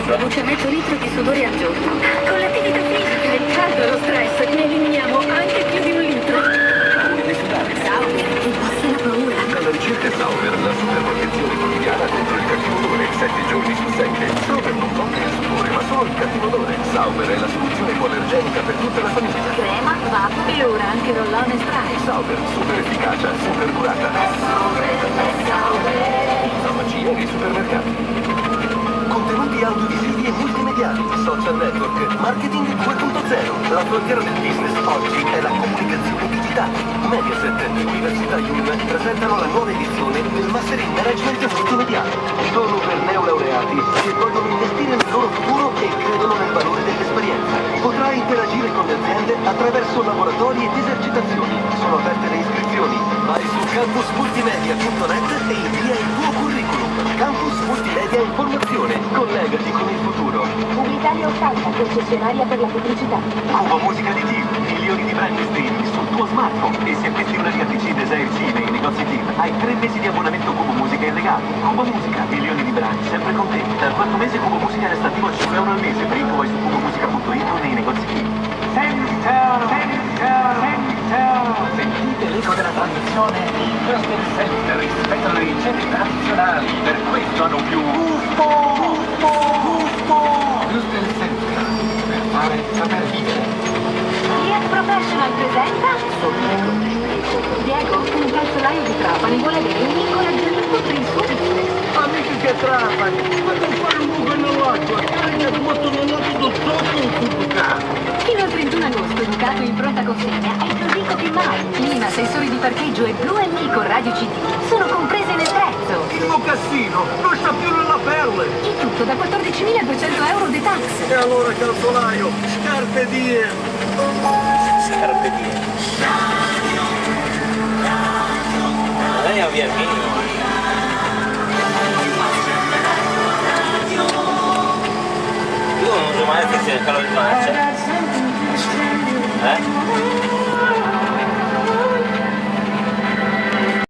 produce mezzo litro di sudore al giorno. Con l'attività fisica, il caldo e lo stress ne eliminiamo anche più di un litro. Di sudare. Sauber, ti passi la paura. Dalla ricerca Sauber, la super protezione quotidiana contro il cattivo odore, 7 giorni su 7. Sauber non compie il sudore, ma solo il cattivo odore. Sauber è la soluzione ipoallergenica per tutta la famiglia. Crema, vapo e ora anche roll-on e spray. Sauber, super efficacia, super durata. Farmacia nei supermercati. Contenuti audiovisivi e multimediali, social network, marketing 2.0. La frontiera del business oggi è la comunicazione digitale. Mediaset e Università Univ presentano la nuova edizione del Master in Management Multimediale. Solo per neolaureati che vogliono investire nel loro futuro e credono nel valore dell'esperienza. Potrai interagire con le aziende attraverso laboratori ed esercitazioni. Sono aperte le iscrizioni. Vai su campusmultimedia.net e invia il tuo curriculum. Campus Multimedia Informazione. Collegati con il futuro. Publitalia 80, concessionaria per la pubblicità. Cubo Musica di TV, milioni di brand streaming sul tuo smartphone. E se acquisti una DHC Desire C nei negozi TV, hai 3 mesi di abbonamento Cubo Musica in regalo. Cubo Musica, milioni di brand sempre con te. Dal quarto mese Cubo Musica resta attivo a 5 euro al mese. Per info vai su cubomusica.it o nei negozi TV. Sentite l'eco della tradizione. I Crystal Center rispettano le ricette tradizionali, per questo hanno più gusto. Crystal Center, per fare saper vivere. Fiat Professional presenta Diego, un calzolaio di Trapani vuole avere un incoraggiamento per il suo business. Amici che Trapani, quando fare un buco nell'acqua, carica di motonellate do sotto un cubo. Fino al 31 agosto Ducato in pronta consegna è più ricco che mai. Clima, sensori di parcheggio e Blu con radio CD sono comprese nel prezzo. Il mocassino non sta più nella pelle. Il tutto da 14.200 euro de tax. E allora calzolaio, scarpe die. Scarpe di lei ha via minimo. Io non uso mai attenzione al calo di marcia.